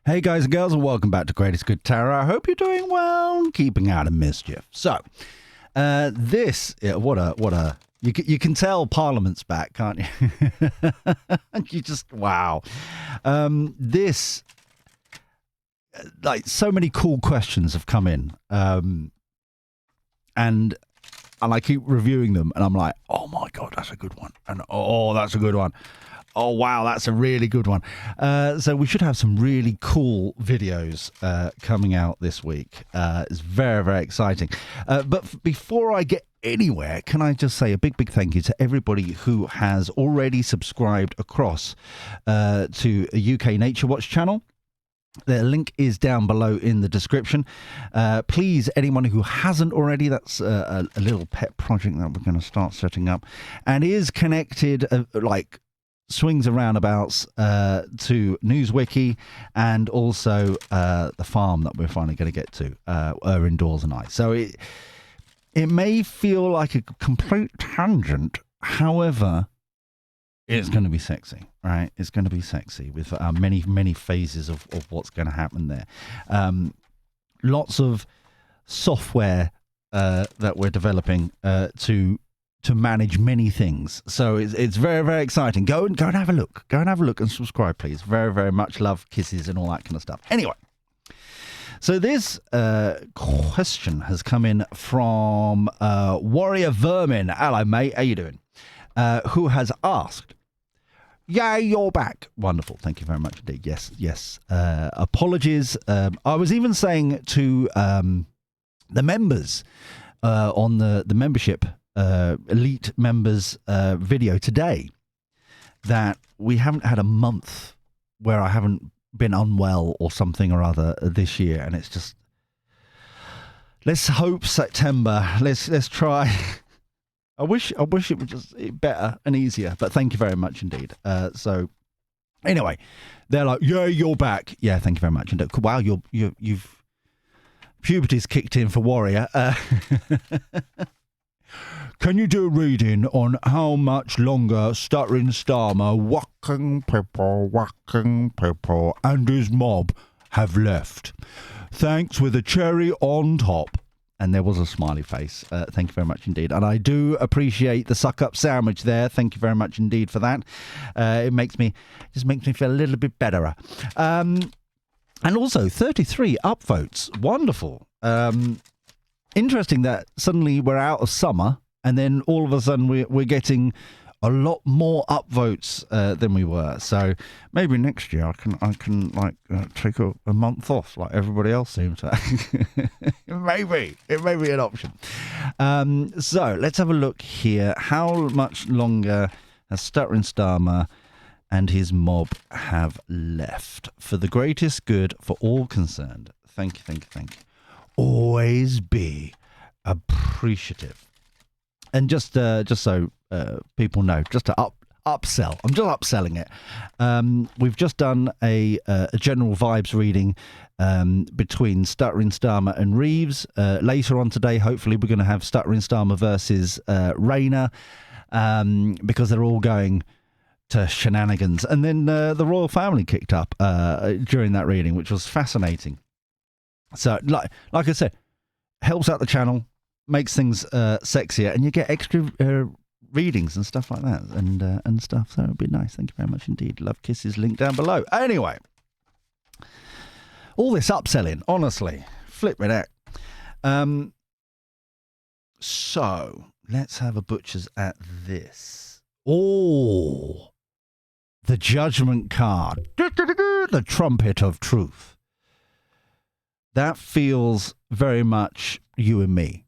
Hey guys and girls, and welcome back to Greatest Good Tarot. I hope you're doing well and keeping out of mischief. So, you can tell Parliament's back, can't you? You just, wow. So many cool questions have come in, and I keep reviewing them, and I'm like, oh my God, that's a good one. And oh, that's a good one. Oh, wow, that's a really good one. So we should have some really cool videos coming out this week. It's very, very exciting. But before I get anywhere, can I just say a big, big thank you to everybody who has already subscribed across to a UK Nature Watch channel. The link is down below in the description. Please, anyone who hasn't already, that's a little pet project that we're going to start setting up and is connected, swings and roundabouts to Newswiki and also the farm that we're finally going to get to, Indoors and I. So it may feel like a complete tangent, however, it's going to be sexy, right? It's going to be sexy with many, many phases of what's going to happen there. Lots of software that we're developing to manage many things. So it's very, very exciting. Go and have a look. Go and have a look and subscribe, please. Very, very much love, kisses and all that kind of stuff. Anyway, so this question has come in from Warrior Vermin. Hello, mate. How you doing? Who has asked, yay, you're back. Wonderful. Thank you very much indeed. Yes. Apologies. I was even saying to the members on the membership elite members video today that we haven't had a month where I haven't been unwell or something or other this year, and it's just, let's hope September. Let's try. I wish it was just better and easier, but thank you very much indeed. So anyway, they're like, yeah, you're back. Yeah, thank you very much. And wow, you've puberty's kicked in for Warrior. Can you do a reading on how much longer Stuttering Starmer, whacking people, and his mob have left? Thanks, with a cherry on top. And there was a smiley face. Thank you very much indeed. And I do appreciate the suck-up sandwich there. Thank you very much indeed for that. It makes me feel a little bit better. And also 33 upvotes. Wonderful. Interesting that suddenly we're out of summer, and then all of a sudden we're getting a lot more upvotes than we were. So maybe next year I can take a month off like everybody else seems to. Maybe it may be an option. So let's have a look here. How much longer has Stuttering Starmer and his mob have left for the greatest good for all concerned? Thank you. Always be appreciative. And just so people know, just to upsell, I'm just upselling it. We've just done a general vibes reading between Stuttering Starmer and Reeves. Later on today, hopefully, we're going to have Stuttering Starmer versus Rayner, because they're all going to shenanigans. And then the royal family kicked up during that reading, which was fascinating. So, like I said, helps out the channel, makes things sexier, and you get extra readings and stuff like that, and stuff. So it'd be nice. Thank you very much indeed. Love, kisses. Link down below. Anyway, all this upselling, honestly, flip me that. So let's have a butcher's at this. Oh, the Judgment card, the Trumpet of Truth. That feels very much you and me.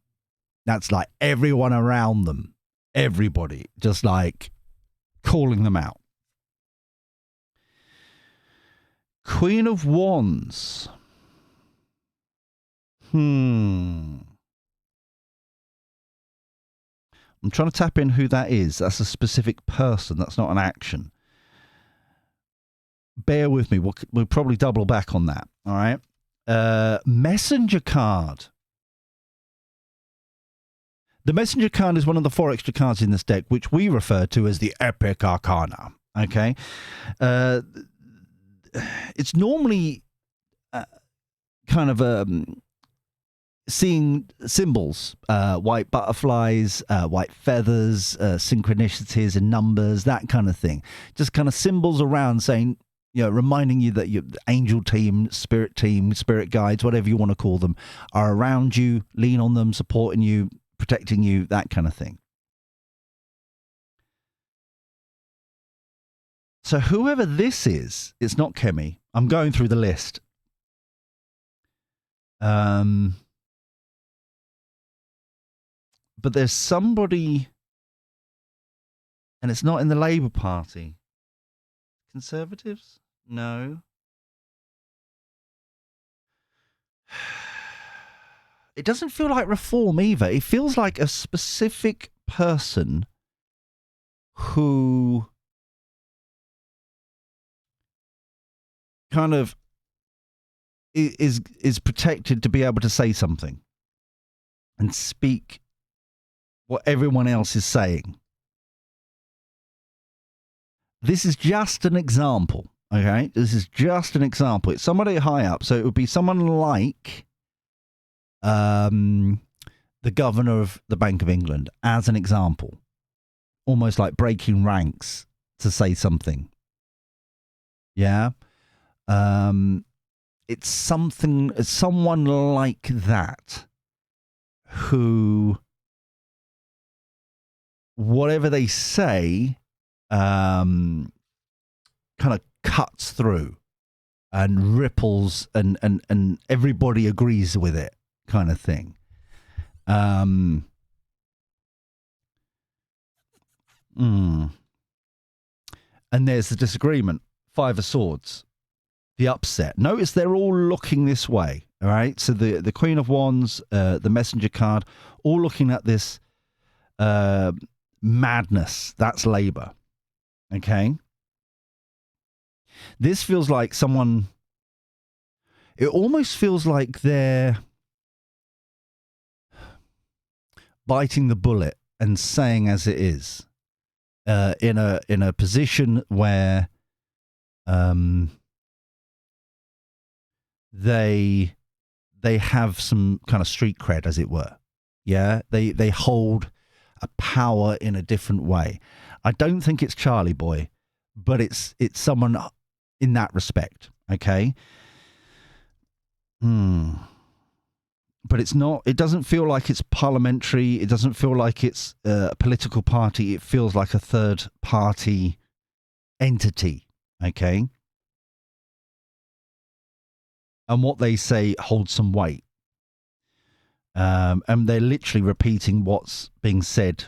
That's like everyone around them, everybody, just like calling them out. Queen of Wands. I'm trying to tap in who that is. That's a specific person. That's not an action. Bear with me. We'll probably double back on that. All right. Messenger card. The Messenger card is one of the 4 extra cards in this deck, which we refer to as the Epic Arcana. Okay. It's normally kind of seeing symbols, white butterflies, white feathers, synchronicities and numbers, that kind of thing. Just kind of symbols around saying, reminding you that your angel team, spirit guides, whatever you want to call them, are around you, lean on them, supporting you, protecting you, that kind of thing. So whoever this is, it's not Kemi. I'm going through the list. But there's somebody, and it's not in the Labour Party. Conservatives? No. It doesn't feel like Reform either. It feels like a specific person who kind of is protected to be able to say something and speak what everyone else is saying. This is just an example, okay? This is just an example. It's somebody high up, so it would be someone like the governor of the Bank of England, as an example. Almost like breaking ranks to say something. Yeah? It's someone like that who, whatever they say, kind of cuts through and ripples and everybody agrees with it, kind of thing. And there's the disagreement. 5 of Swords. The upset. Notice they're all looking this way. All right. So the Queen of Wands, the Messenger card, all looking at this madness. That's Labour. Okay. This feels like someone. It almost feels like they're biting the bullet and saying as it is, in a position where they have some kind of street cred, as it were. Yeah, they hold a power in a different way. I don't think it's Charlie Boy, but it's someone in that respect. Okay. But it's not. It doesn't feel like it's parliamentary. It doesn't feel like it's a political party. It feels like a third party entity. Okay. And what they say holds some weight. And they're literally repeating what's being said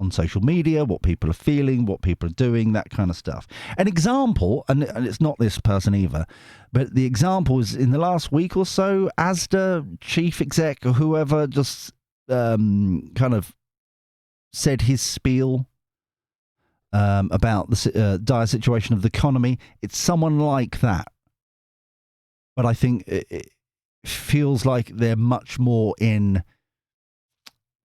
on social media, what people are feeling, what people are doing, that kind of stuff. An example, and it's not this person either, but the example is in the last week or so, Asda chief exec or whoever just kind of said his spiel about the dire situation of the economy. It's someone like that. But I think it feels like they're much more in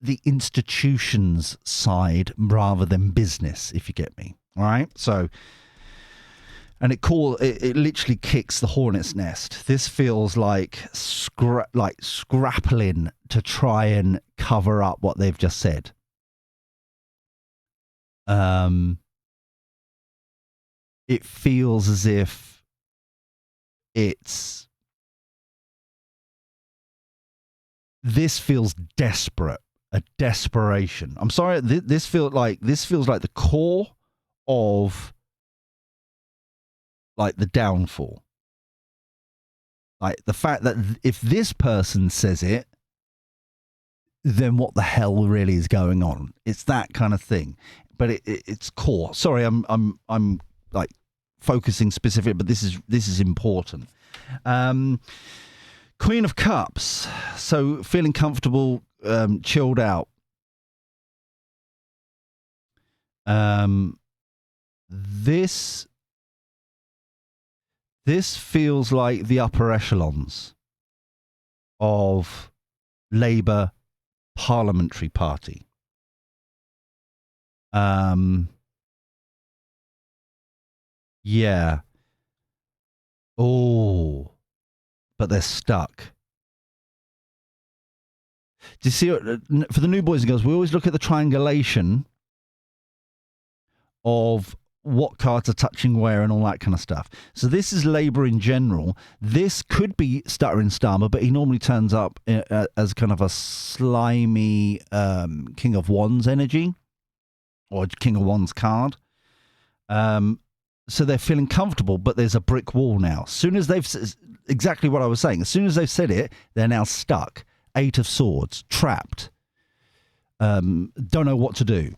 the institutions side rather than business, if you get me. All right. So, and it literally kicks the hornet's nest. This feels like scrappling to try and cover up what they've just said. It feels as if this feels desperate. A desperation. I'm sorry. This feels like the core of like the downfall. Like the fact that if this person says it, then what the hell really is going on? It's that kind of thing. But it's core. Sorry, I'm like focusing specific, but this is important. Queen of Cups. So feeling comfortable. Chilled out. This feels like the upper echelons of Labour Parliamentary Party. Yeah. Oh. but they're stuck. Do you see, for the new boys and girls, we always look at the triangulation of what cards are touching where and all that kind of stuff. So this is Labour in general. This could be Stuttering Starmer, but he normally turns up as kind of a slimy King of Wands energy, or King of Wands card. So they're feeling comfortable, but there's a brick wall now. As soon as they've, exactly what I was saying, as soon as they've said it, they're now stuck. 8 of Swords, trapped. Don't know what to do.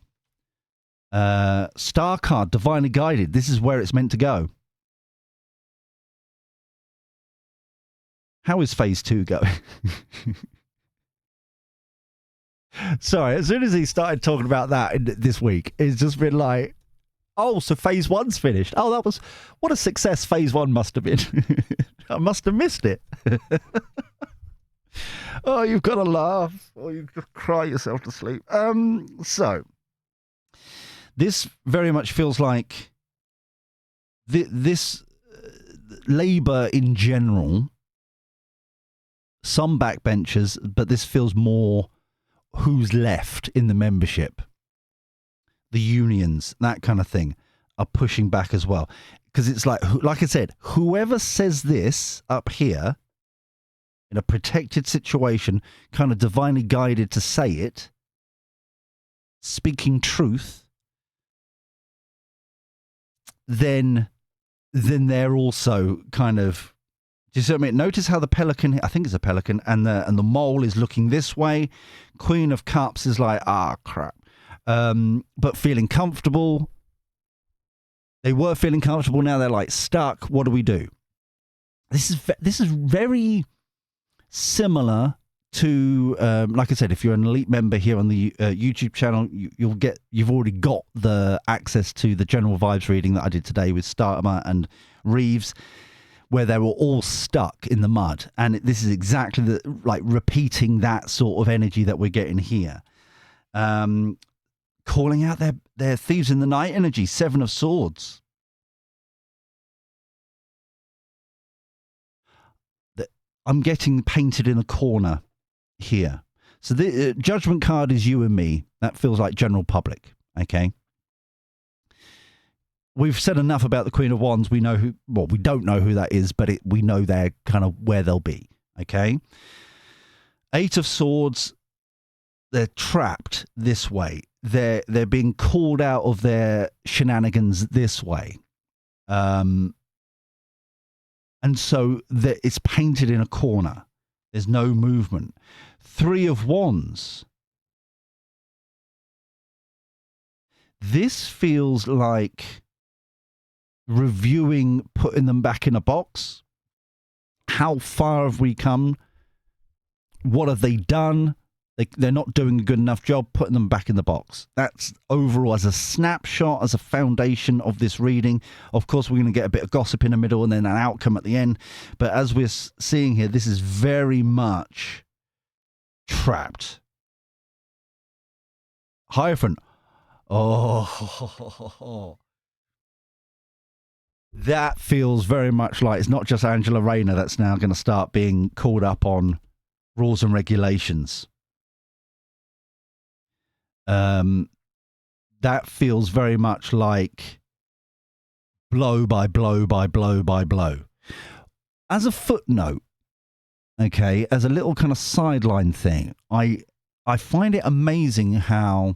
Star card, divinely guided. This is where it's meant to go. How is phase 2 going? Sorry, as soon as he started talking about that this week, it's just been like, oh, so phase 1's finished. Oh, that was, what a success phase 1 must have been. I must have missed it. Oh, you've got to laugh, or you just cry yourself to sleep. So this very much feels like this Labour in general, some backbenchers, but this feels more who's left in the membership. The unions, that kind of thing, are pushing back as well. Because it's like I said, whoever says this up here, in a protected situation, kind of divinely guided to say it, speaking truth, then they're also kind of, do you see what I mean? Notice how the pelican, I think it's a pelican, and the mole is looking this way. Queen of Cups is like, crap. But feeling comfortable. They were feeling comfortable, now they're like stuck. What do we do? This is very similar to, like I said, if you're an elite member here on the YouTube channel, you've already got the access to the general vibes reading that I did today with Starmer and Reeves, where they were all stuck in the mud, and this is exactly repeating that sort of energy that we're getting here. Calling out their thieves in the night energy, 7 of Swords. I'm getting painted in a corner here. So the judgment card is you and me. That feels like general public. Okay. We've said enough about the Queen of Wands. We know who, well, we don't know who that is, but we know they're kind of where they'll be. Okay. 8 of Swords. They're trapped this way. They're being called out of their shenanigans this way. And so it's painted in a corner. There's no movement. 3 of Wands. This feels like reviewing, putting them back in a box. How far have we come? What have they done? They're not doing a good enough job, putting them back in the box. That's overall as a snapshot, as a foundation of this reading. Of course, we're going to get a bit of gossip in the middle and then an outcome at the end. But as we're seeing here, this is very much trapped. Hierophant. Oh, that feels very much like it's not just Angela Rayner that's now going to start being called up on rules and regulations. That feels very much like blow by blow by blow by blow. As a footnote, okay, as a little kind of sideline thing, I find it amazing how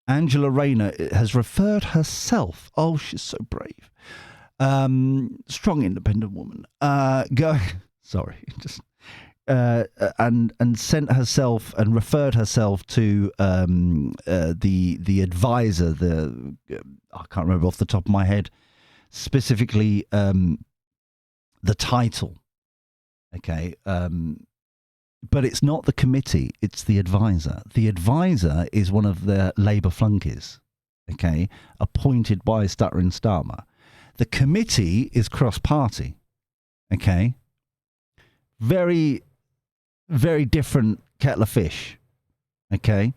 Angela Rayner has referred herself. Oh, she's so brave. Strong, independent woman. Sorry, just. And sent herself and referred herself to the advisor. I can't remember off the top of my head specifically the title. Okay, but it's not the committee; it's the advisor. The advisor is one of the Labour flunkies. Okay, appointed by Stuttering Starmer. The committee is cross-party. Okay, very different kettle of fish, okay?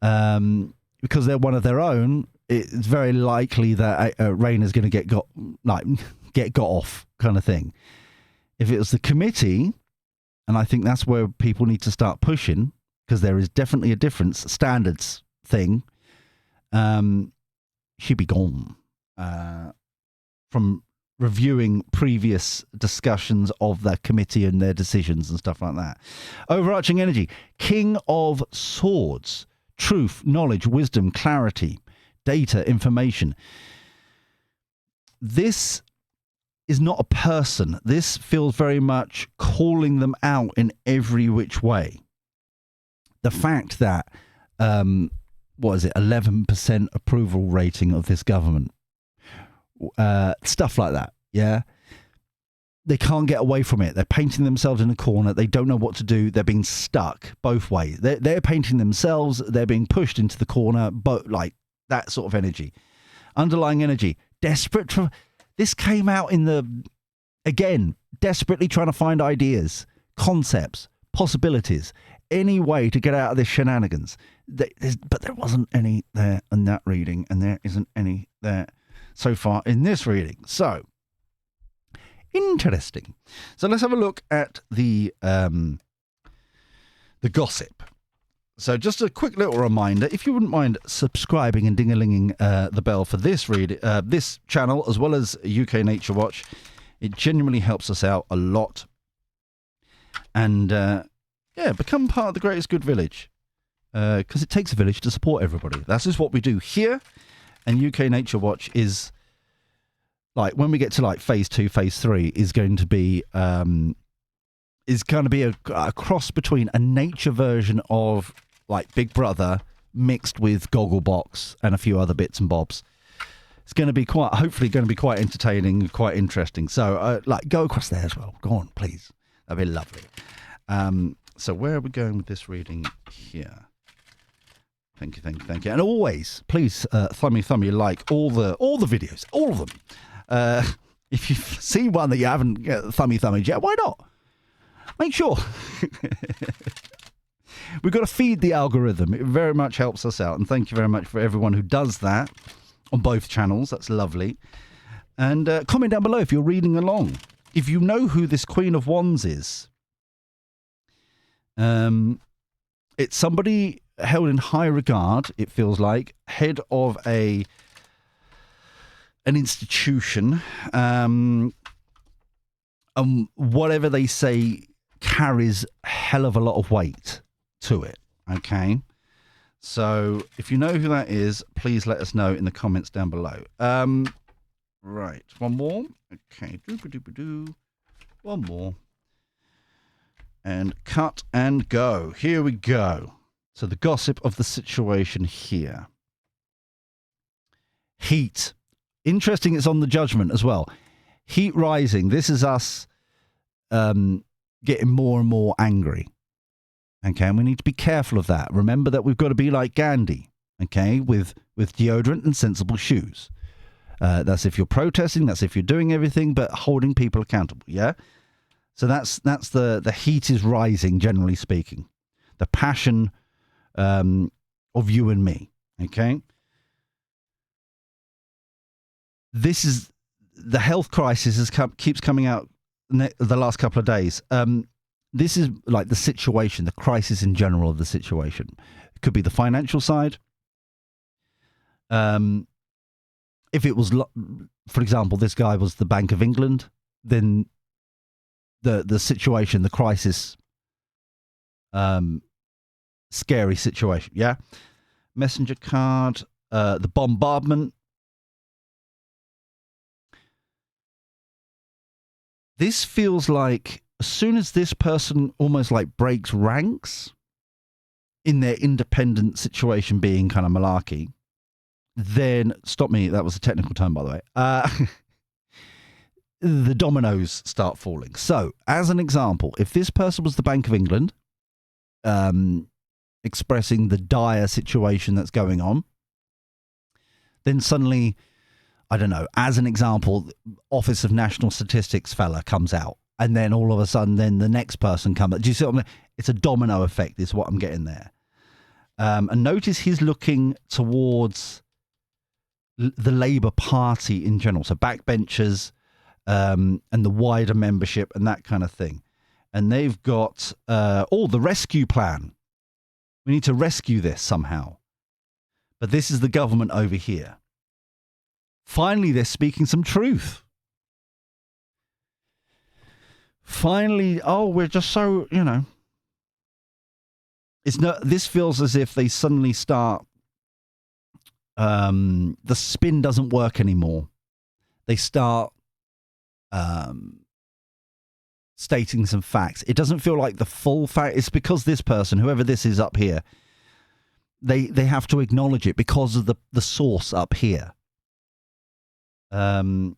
Because they're one of their own, it's very likely that Rayner's going to get got off kind of thing. If it was the committee, and I think that's where people need to start pushing, because there is definitely a difference, standards thing, she'd be gone from reviewing previous discussions of the committee and their decisions and stuff like that. Overarching energy, King of Swords, truth, knowledge, wisdom, clarity, data, information. This is not a person. This feels very much calling them out in every which way. The fact that, 11% approval rating of this government, stuff like that, yeah? They can't get away from it. They're painting themselves in a corner. They don't know what to do. They're being stuck both ways. They're painting themselves. They're being pushed into the corner, but like that sort of energy. Underlying energy, desperate for... This came out again, desperately trying to find ideas, concepts, possibilities, any way to get out of this shenanigans. But there wasn't any there in that reading, and there isn't any there so far in this reading. So, interesting. So let's have a look at the gossip. So just a quick little reminder, if you wouldn't mind subscribing and ding-a-linging the bell for this channel, as well as UK Nature Watch, it genuinely helps us out a lot. And, become part of the greatest good village. Because it takes a village to support everybody. That's just what we do here. And UK Nature Watch is, like, when we get to, like, phase 2, phase 3, is going to be... a cross between a nature version of like Big Brother mixed with Gogglebox and a few other bits and bobs. It's going to be hopefully going to be quite entertaining, quite interesting. So go across there as well. Go on, please. That'd be lovely. So where are we going with this reading here? Thank you. And always, please, thummy like all the videos, all of them. If you see one that you haven't thummy yet, why not? Make sure. We've got to feed the algorithm. It very much helps us out. And thank you very much for everyone who does that on both channels. That's lovely. And comment down below if you're reading along. If you know who this Queen of Wands is. It's somebody held in high regard, it feels like. Head of an institution. And whatever they say carries a hell of a lot of weight to it. Okay, so if you know who that is, please let us know in the comments down below. Right, one more. Okay, one more, and cut and go. Here we go. So the gossip of the situation here. Heat. Interesting. It's on the judgment as well. Heat rising. This is us getting more and more angry. Okay, and we need to be careful of that. Remember that we've got to be like Gandhi, okay, with deodorant and sensible shoes. That's if you're protesting, that's if you're doing everything, but holding people accountable, yeah? So that's the heat is rising, generally speaking. The passion of you and me, okay? This is... The health crisis keeps coming out the last couple of days. This is like the situation, the crisis in general of the situation. It could be the financial side. If it was, for example, this guy was the Bank of England, then the situation, the crisis, scary situation, yeah? Messenger card, the bombardment. This feels like as soon as this person almost like breaks ranks in their independent situation being kind of malarkey, then, stop me, that was a technical term, by the way, the dominoes start falling. So, as an example, if this person was the Bank of England, expressing the dire situation that's going on, then suddenly... I don't know, as an example, Office of National Statistics fella comes out, and then all of a sudden, then the next person comes out. Do you see what I mean? It's a domino effect, is what I'm getting there. And notice he's looking towards the Labour Party in general. So backbenchers, and the wider membership and that kind of thing. And they've got the rescue plan. We need to rescue this somehow. But this is the government over here. Finally, they're speaking some truth. Finally, we're just so, this feels as if they suddenly start, the spin doesn't work anymore. They start stating some facts. It doesn't feel like the full fact. It's because this person, whoever this is up here, they have to acknowledge it because of the source up here. And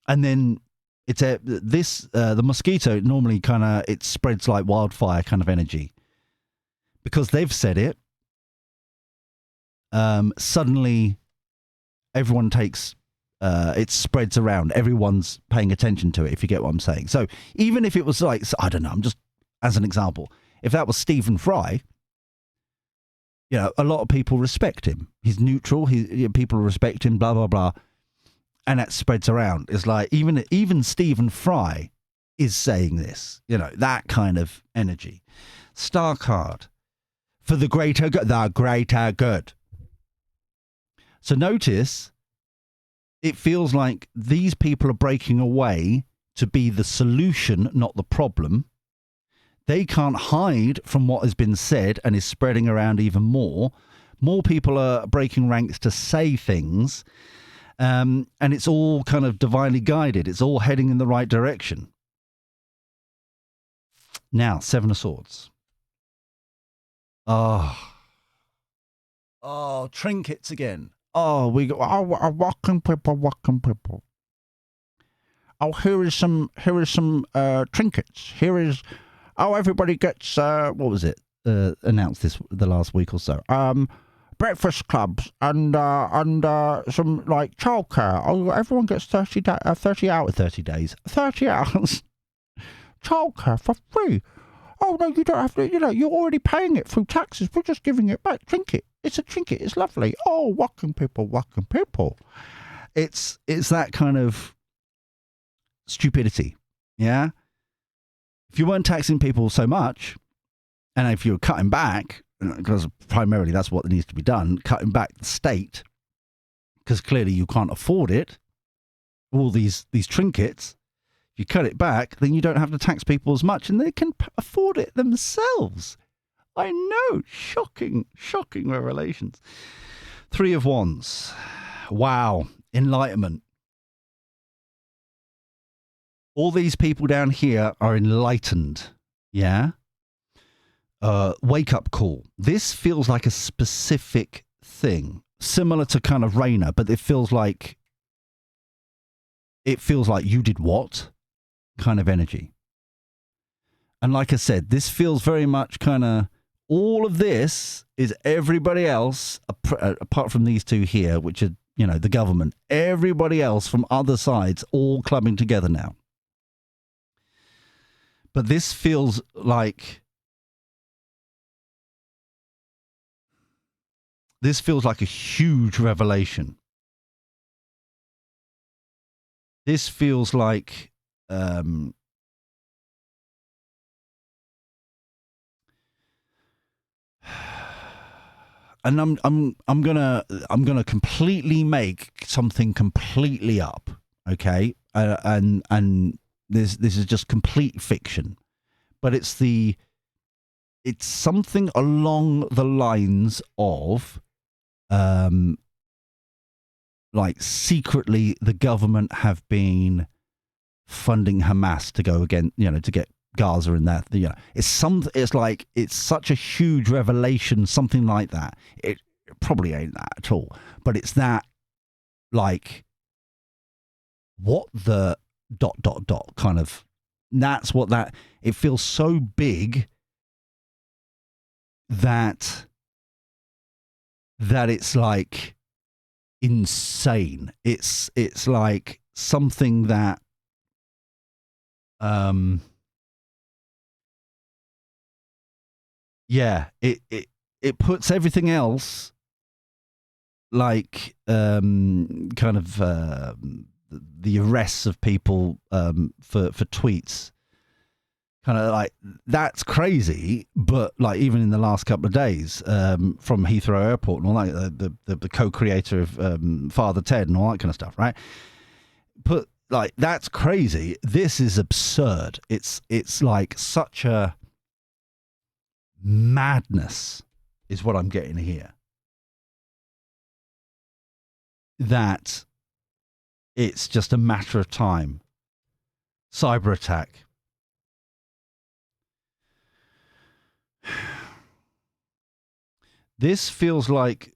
then it's the mosquito normally it spreads like wildfire kind of energy. Because they've said it, suddenly everyone takes, it spreads around. Everyone's paying attention to it, if you get what I'm saying. So even if it was like, I don't know, I'm just, as an example, if that was Stephen Fry, a lot of people respect him. He's neutral. People respect him, blah, blah, blah. And that spreads around. It's like even Stephen Fry is saying this, that kind of energy. Star card. For the greater good. The greater good. So notice, it feels like these people are breaking away to be the solution, not the problem. They can't hide from what has been said and is spreading around even more. More people are breaking ranks to say things. And it's all kind of divinely guided. It's all heading in the right direction. Now, Seven of Swords. Oh, trinkets again. We go. Walking people. Here is some trinkets. Here is. Everybody gets. What was it? Announced the last week or so. Breakfast clubs and some like childcare. Everyone gets 30 days. 30 hours childcare for free. Oh, no, you don't have to, you're already paying it through taxes. We're just giving it back. Trinket. It's a trinket. It's lovely. Oh, walking people. It's that kind of stupidity. Yeah. If you weren't taxing people so much, and if you were cutting back, because primarily that's what needs to be done, cutting back the state, because clearly you can't afford it, all these trinkets, you cut it back, then you don't have to tax people as much, and they can afford it themselves. I know. Shocking revelations. Three of Wands. Wow. Enlightenment. All these people down here are enlightened. Yeah? Wake-up call. This feels like a specific thing, similar to kind of Raina, but it feels like you did what? Kind of energy. And like I said, this feels very much kind of, all of this is everybody else, apart from these two here, which are, the government, everybody else from other sides all clubbing together now. But this feels like, a huge revelation. This feels like, and I'm gonna completely make something completely up, okay? And this is just complete fiction, but it's something along the lines of, like secretly the government have been funding Hamas to go again, to get Gaza in that. It's such a huge revelation, something like that. It probably ain't that at all, but it's that, like, what the ... kind of. That's what that. It feels so big that it's like insane. It's like something that it puts everything else, like kind of the arrests of people for tweets. Kind of like, that's crazy, but like even in the last couple of days, from Heathrow Airport and all that, the co-creator of Father Ted and all that kind of stuff, right? But like, that's crazy. This is absurd. It's like such a madness is what I'm getting here. That it's just a matter of time. Cyber attack. This feels like,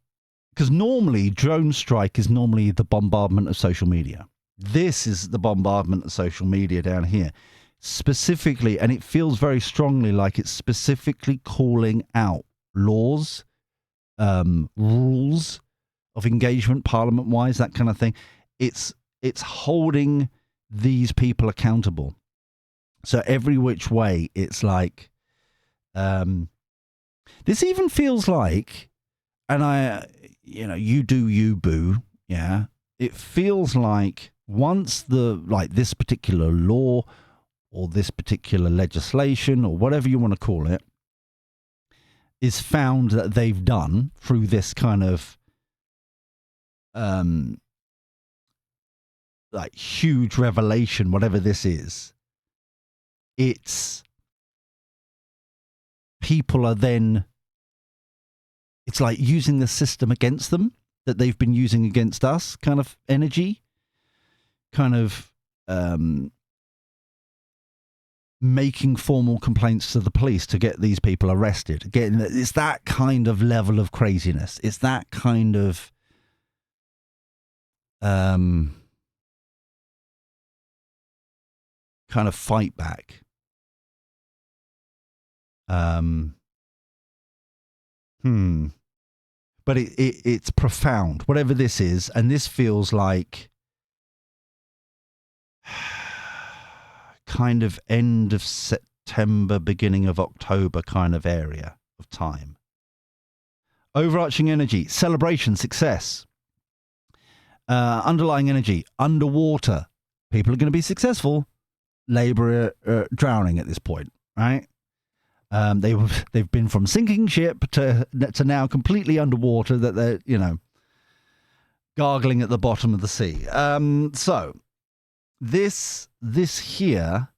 because normally drone strike is normally the bombardment of social media. This is the bombardment of social media down here. Specifically, and it feels very strongly like it's specifically calling out laws, rules of engagement, parliament-wise, that kind of thing. It's holding these people accountable. So every which way, it's like, this even feels like, and you do you, boo, yeah. It feels like once this particular law or this particular legislation or whatever you want to call it is found that they've done through this kind of like huge revelation, whatever this is, it's people are then, it's like using the system against them that they've been using against us kind of energy, kind of making formal complaints to the police to get these people arrested. Again, it's that kind of level of craziness. It's that kind of fight back. But it's profound, whatever this is, and this feels like kind of end of September, beginning of October kind of area of time. Overarching energy, celebration, success. Underlying energy, underwater. People are going to be successful. Labour are drowning at this point, right? They've been from sinking ship to now completely underwater, that they're, gargling at the bottom of the sea. So this here,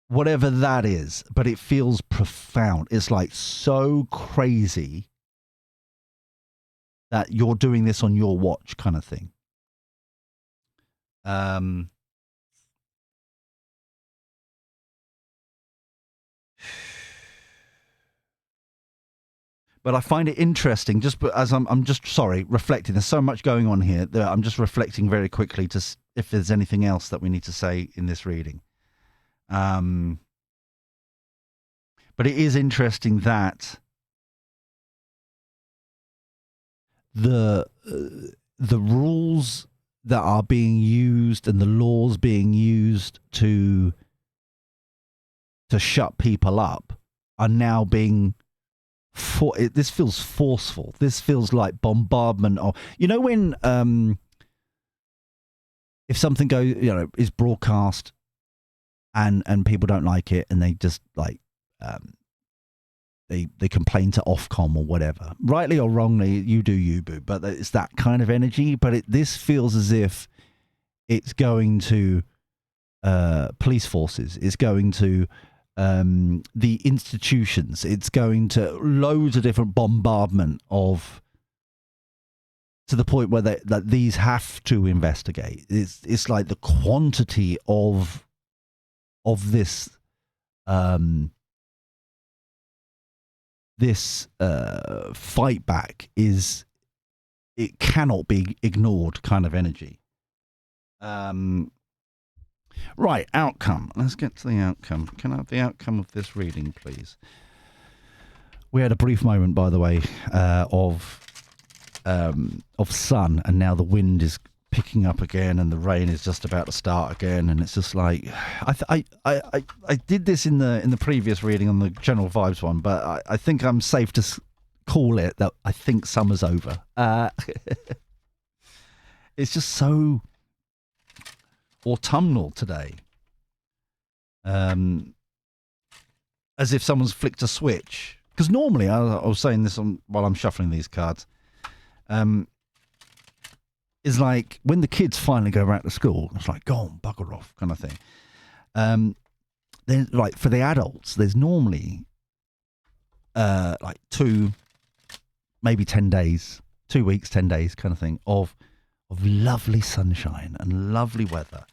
whatever that is, but it feels profound. It's like so crazy that you're doing this on your watch kind of thing. But I find it interesting, just as I'm just reflecting. There's so much going on here that I'm just reflecting very quickly to if there's anything else that we need to say in this reading. But it is interesting that the rules that are being used and the laws being used to shut people up are now being this feels forceful. This feels like bombardment of, when if something goes, is broadcast and people don't like it and they just like they complain to Ofcom or whatever, rightly or wrongly, you do you, boo. But it's that kind of energy. But this feels as if it's going to police forces. It's going to the institutions. It's going to loads of different bombardment of, to the point where that these have to investigate. It's like the quantity of this fight back is, it cannot be ignored kind of energy. Right, outcome. Let's get to the outcome. Can I have the outcome of this reading, please? We had a brief moment, by the way, of sun, and now the wind is picking up again, and the rain is just about to start again, and it's just like I did this in the previous reading on the general vibes one, but I think I'm safe to call it that I think summer's over. It's just so autumnal today. As if someone's flicked a switch. Because normally, I was saying this while I'm shuffling these cards, is like when the kids finally go back to school, it's like, go on, bugger off, kind of thing. Then, like, for the adults, there's normally like 2, maybe 10 days, 2 weeks, 10 days kind of thing of lovely sunshine and lovely weather.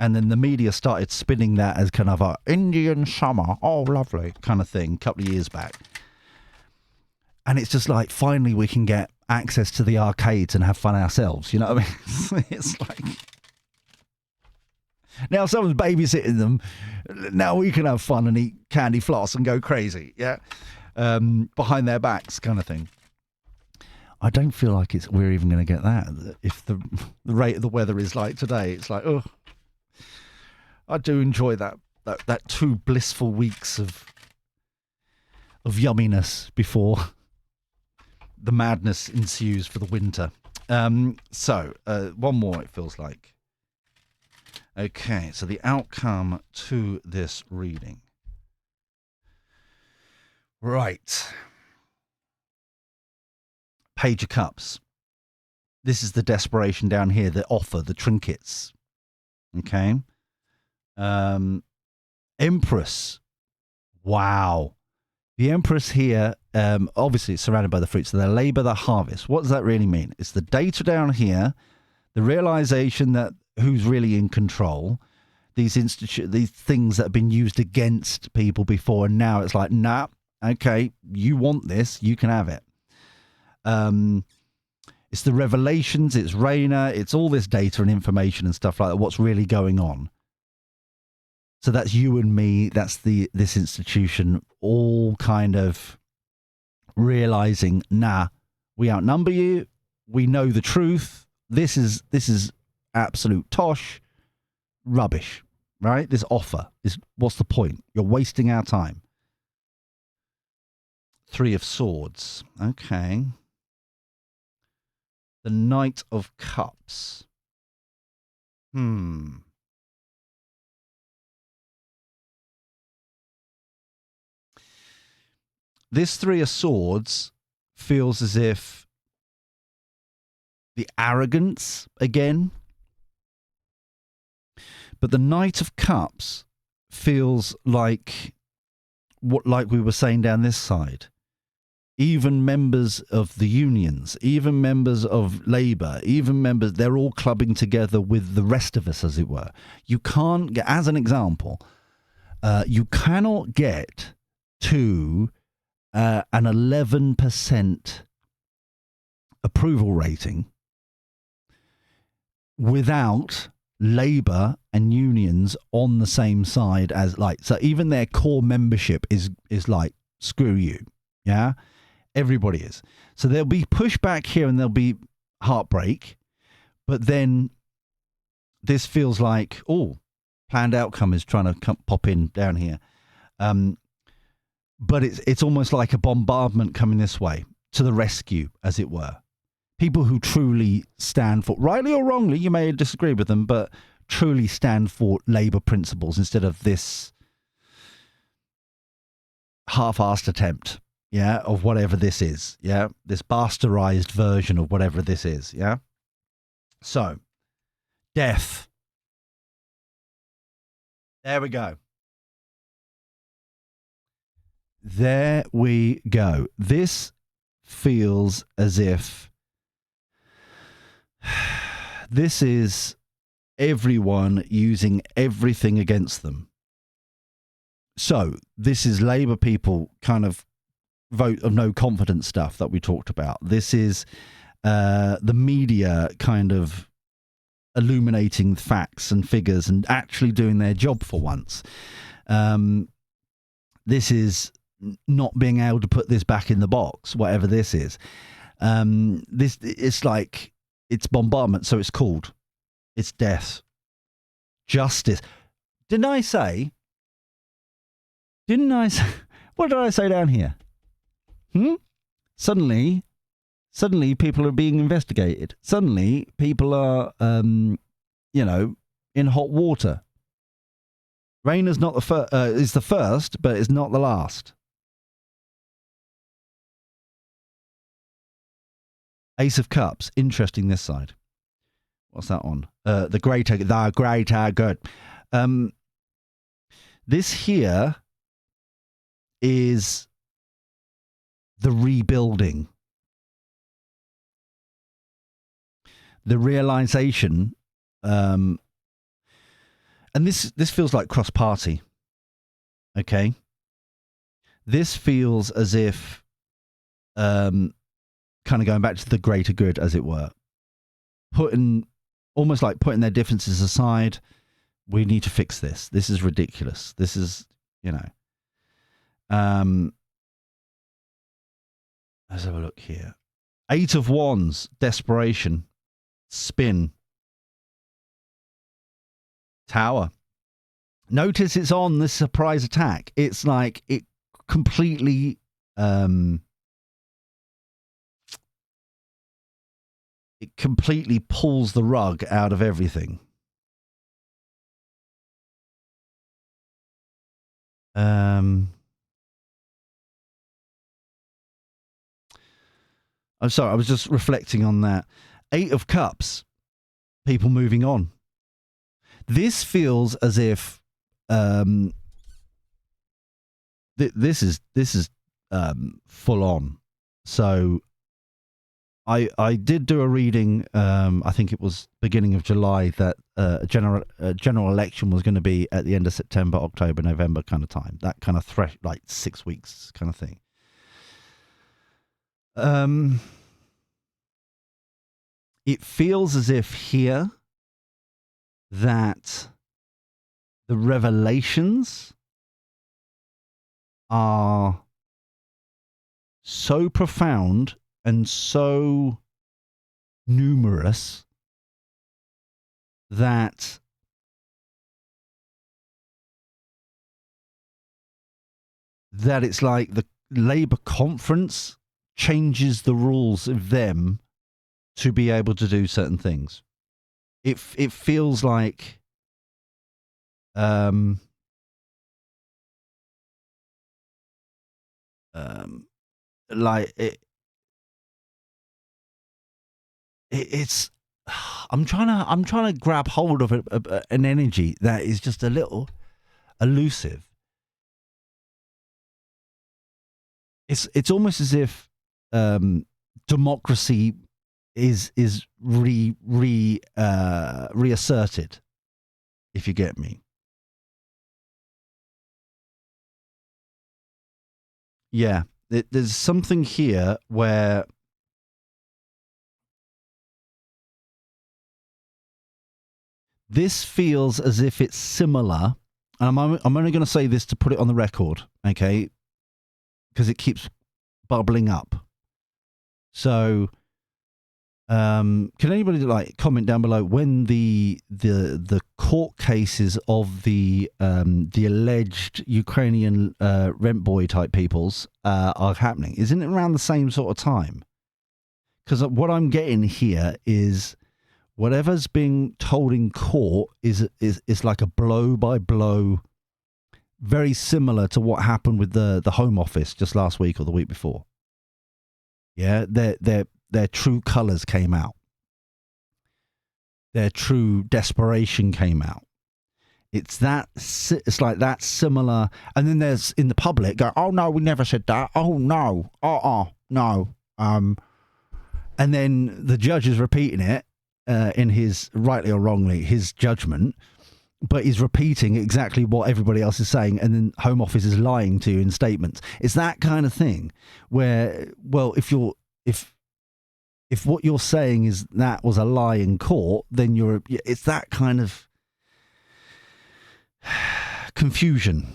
And then the media started spinning that as kind of a Indian summer, oh, lovely kind of thing, a couple of years back. And it's just like, finally we can get access to the arcades and have fun ourselves. You know what I mean? It's like, now someone's babysitting them. Now we can have fun and eat candy floss and go crazy. Yeah. Behind their backs kind of thing. I don't feel like we're even going to get that. If the rate of the weather is like today, it's like, oh, I do enjoy that 2 blissful weeks of yumminess before the madness ensues for the winter. So one more, it feels like. Okay, so the outcome to this reading. Right. Page of Cups. This is the desperation down here, the offer, the trinkets. Okay. Empress. Wow. The Empress here, obviously it's surrounded by the fruits. So they labor the harvest. What does that really mean? It's the data down here, the realization that who's really in control, these things that have been used against people before, and now it's like, nah, okay, you want this, you can have it. It's the revelations, it's Raina, it's all this data and information and stuff like that, what's really going on. So that's you and me, that's this institution, all kind of realizing, nah, we outnumber you, we know the truth, this is absolute tosh, rubbish, right? This offer is, what's the point? You're wasting our time. 3 of Swords, okay. The Knight of Cups. This 3 of Swords feels as if the arrogance again. But the Knight of Cups feels like like we were saying down this side. Even members of the unions, even members of Labour, even members, they're all clubbing together with the rest of us, as it were. You can't get, as an example, you cannot get to an 11% approval rating without Labour and unions on the same side as, like, so even their core membership is like, screw you, yeah? Everybody is. So there'll be pushback here and there'll be heartbreak, but then this feels like, oh, planned outcome is trying to pop in down here. But it's almost like a bombardment coming this way to the rescue, as it were. People who truly stand for, rightly or wrongly, you may disagree with them, but truly stand for Labour principles instead of this half-assed attempt, yeah, of whatever this is, yeah, this bastardized version of whatever this is, yeah. So, death. There we go. There we go. This feels as if this is everyone using everything against them. So this is Labour people kind of vote of no confidence stuff that we talked about. This is the media kind of illuminating facts and figures and actually doing their job for once. This is not being able to put this back in the box, whatever this is. This, it's like, it's bombardment, so it's called. It's death. Justice. Didn't I say? What did I say down here? Suddenly people are being investigated. Suddenly people are, in hot water. Rayna's not is the first, but it's not the last. Ace of Cups, interesting this side. What's that on? The greater good. This here is the rebuilding. The realization, and this feels like cross-party, okay? This feels as if, kind of going back to the greater good, as it were, almost like putting their differences aside. We need to fix this. This is ridiculous. This is, let's have a look here. 8 of Wands, desperation. Spin. Tower. Notice it's on this surprise attack. It's like it completely pulls the rug out of everything. I'm sorry, I was just reflecting on that. 8 of Cups, people moving on. This feels as if this is full on. So I did do a reading. I think it was beginning of July that a general election was going to be at the end of September, October, November kind of time. That kind of like 6 weeks kind of thing. It feels as if here that the revelations are so profound and so numerous that it's like the Labour conference changes the rules of them to be able to do certain things. It feels like it's I'm trying to grab hold of an energy that is just a little elusive. It's almost as if democracy is reasserted, if you get me. Yeah, there's something here where this feels as if it's similar, and I'm only going to say this to put it on the record, okay? Because it keeps bubbling up. So, can anybody comment down below when the court cases of the alleged Ukrainian rent boy type peoples are happening? Isn't it around the same sort of time? Because what I'm getting here is whatever's being told in court is like a blow by blow, very similar to what happened with the Home Office just last week or the week before. Yeah, their true colours came out. Their true desperation came out. It's like that similar. And then there's in the public go, oh no, we never said that. Oh no, no. And then the judge is repeating it in his, rightly or wrongly, his judgment, but he's repeating exactly what everybody else is saying, and then Home Office is lying to you in statements. It's that kind of thing where, well, if what you're saying is that was a lie in court, then it's that kind of confusion.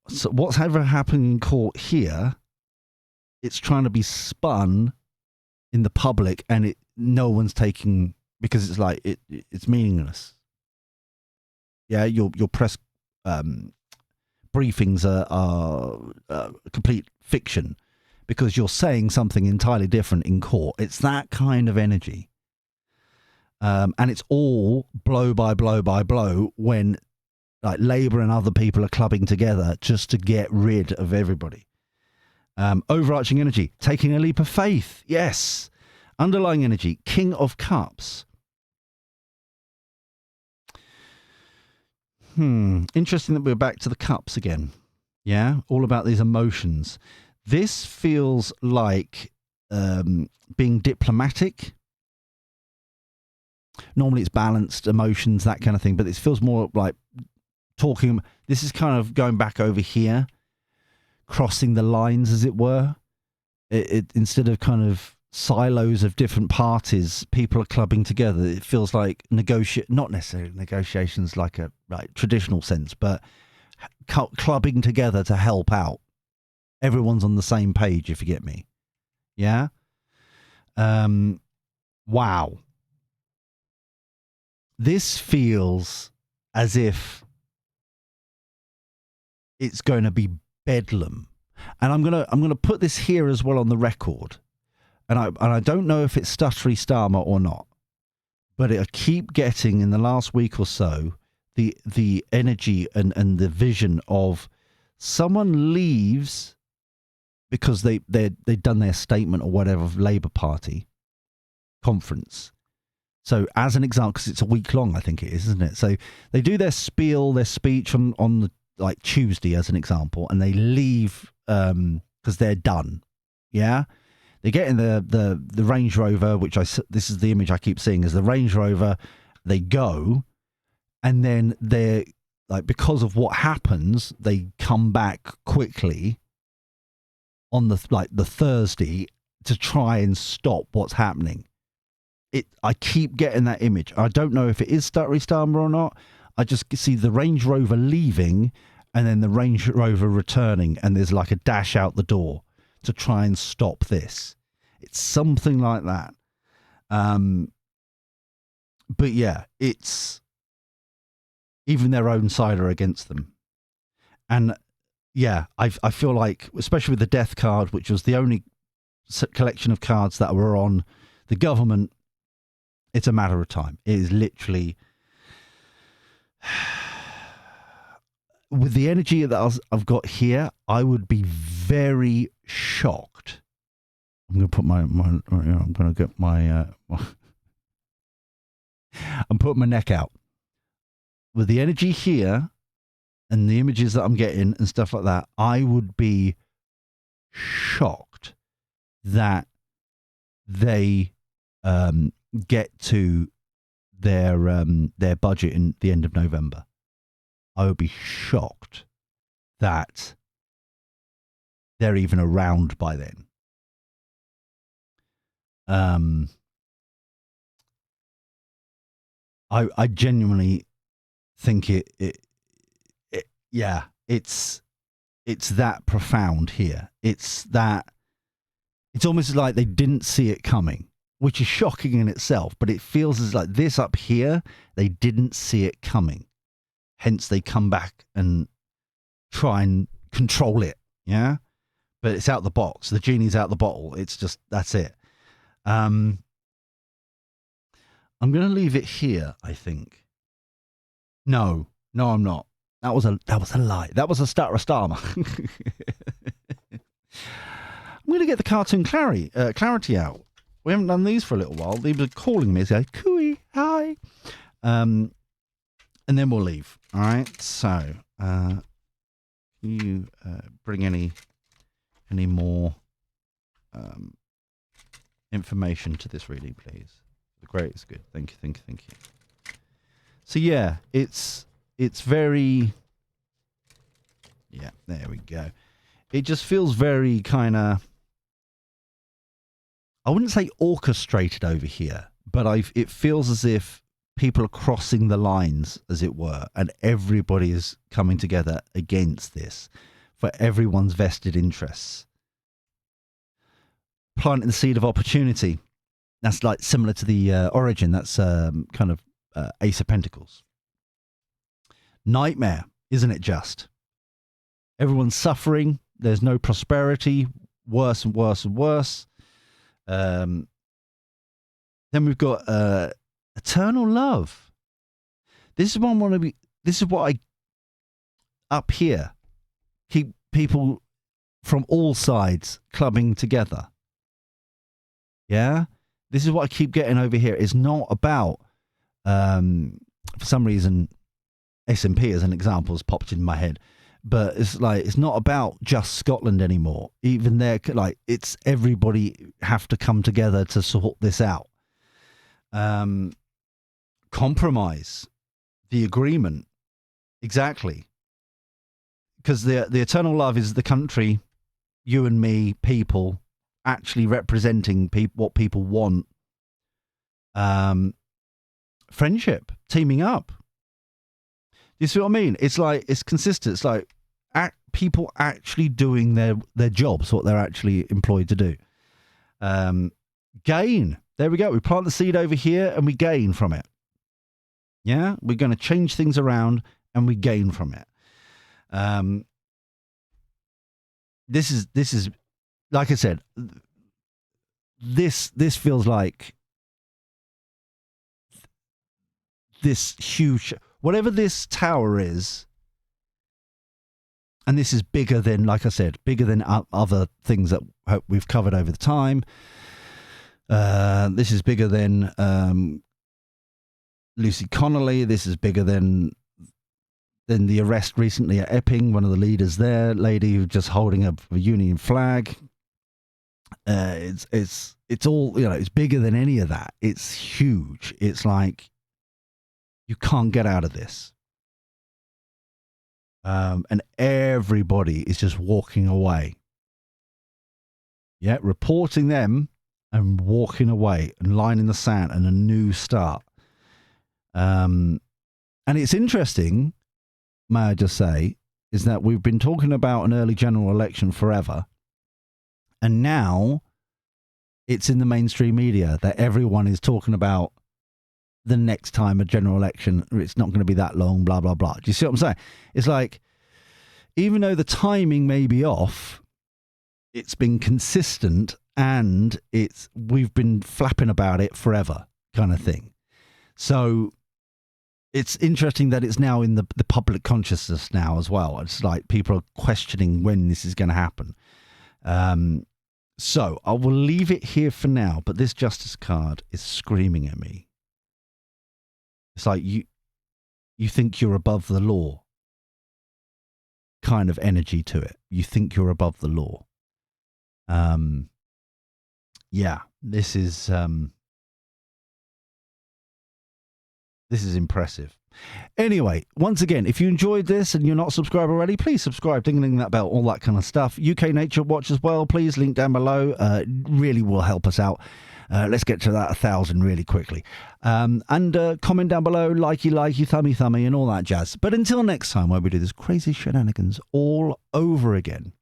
So what's ever happened in court here, it's trying to be spun in the public, and no one's taking, because it's like it's meaningless. Yeah, your press briefings are complete fiction because you're saying something entirely different in court. It's that kind of energy. And it's all blow by blow by blow when like Labour and other people are clubbing together just to get rid of everybody. Overarching energy, taking a leap of faith. Yes. Underlying energy, King of Cups. Interesting that we're back to the cups again. Yeah, all about these emotions. This feels like being diplomatic. Normally it's balanced emotions, that kind of thing, but it feels more like talking. This is kind of going back over here, crossing the lines, as it were. It instead of kind of silos of different parties, people are clubbing together. It feels like not necessarily negotiations like a traditional sense, but clubbing together to help out. Everyone's on the same page, if you get me. Yeah. Wow. This feels as if it's going to be bedlam, and I'm gonna put this here as well on the record. And I don't know if it's Stuttering Starmer or not, but I keep getting in the last week or so the energy and the vision of someone leaves because they've done their statement or whatever of Labour Party conference. So as an example, because it's a week long, I think it is, isn't it? So they do their speech on the like Tuesday as an example, and they leave because they're done. Yeah. They get in the Range Rover, this is the image I keep seeing, is the Range Rover. They go, and then they're like, because of what happens, they come back quickly on the Thursday to try and stop what's happening. I keep getting that image. I don't know if it is Stuttering Starmer or not. I just see the Range Rover leaving and then the Range Rover returning, and there's like a dash out the door to try and stop this. It's something like that. But yeah, it's even their own side are against them. And yeah, I feel like, especially with the death card, which was the only collection of cards that were on the government, it's a matter of time. It is literally, with the energy that I've got here, I would be very shocked. I'm going to put I'm going to get I'm putting my neck out. With the energy here and the images that I'm getting and stuff like that, I would be shocked that they get to their budget in the end of November. I would be shocked that they're even around by then. I genuinely think it's that profound here. It's almost like they didn't see it coming, which is shocking in itself, but it feels as like this up here, they didn't see it coming. Hence they come back and try and control it. Yeah. But it's out the box. The genie's out the bottle. It's just, that's it. I'm going to leave it here, I think. No, I'm not. That was a lie. That was a Stuttering Starmer. I'm going to get the cartoon clarity out. We haven't done these for a little while. They were calling me, say, "Cooey, hi," and then we'll leave. All right. So, can you bring any more information to this reading, please? Great, it's good. Thank you. So yeah, it's very, yeah, there we go. It just feels very kind of, I wouldn't say orchestrated over here, but it feels as if people are crossing the lines, as it were, and everybody is coming together against this for everyone's vested interests. Planting the seed of opportunity. That's like similar to the origin. That's kind of Ace of Pentacles. Nightmare, isn't it just? Everyone's suffering. There's no prosperity. Worse and worse and worse. Then we've got Eternal love. This is what I want to be. This is what I up here keep people from all sides clubbing together. Yeah, this is what I keep getting over here. It's not about, for some reason, SNP as an example has popped in my head, but it's not about just Scotland anymore. Even there, it's everybody have to come together to sort this out. Compromise, the agreement, exactly. Because the eternal love is the country, you and me, people, actually representing what people want. Friendship, teaming up. You see what I mean? It's consistent. It's like people actually doing their jobs, what they're actually employed to do. Gain. There we go. We plant the seed over here and we gain from it. Yeah, we're going to change things around and we gain from it. This is like I said, this feels like this huge, whatever this tower is, and this is bigger than, like I said, bigger than other things that we've covered over the time. This is bigger than Lucy Connolly. This is bigger than the arrest recently at Epping, one of the leaders there, lady who just holding up a Union flag. It's all, it's bigger than any of that. It's huge. It's like you can't get out of this. And everybody is just walking away. Yeah, reporting them and walking away and lying in the sand and a new start. And it's interesting, may I just say, is that we've been talking about an early general election forever. And now it's in the mainstream media that everyone is talking about the next time a general election. It's not going to be that long, blah, blah, blah. Do you see what I'm saying? It's like, even though the timing may be off, it's been consistent and we've been flapping about it forever kind of thing. So it's interesting that it's now in the public consciousness now as well. It's like people are questioning when this is going to happen. So I will leave it here for now, but this justice card is screaming at me. It's like you think you're above the law kind of energy to it. You think you're above the law. Yeah, this is impressive. Anyway, once again, if you enjoyed this and you're not subscribed already, please subscribe, ding that bell, all that kind of stuff. UK Nature Watch as well, please, link down below. It really will help us out. Let's get to that 1,000 really quickly. And comment down below, likey, thummy, and all that jazz. But until next time, where we do this crazy shenanigans all over again,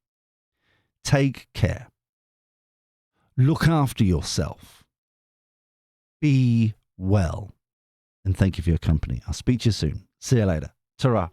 take care. Look after yourself. Be well. And thank you for your company. I'll speak to you soon. See you later. Ta-ra.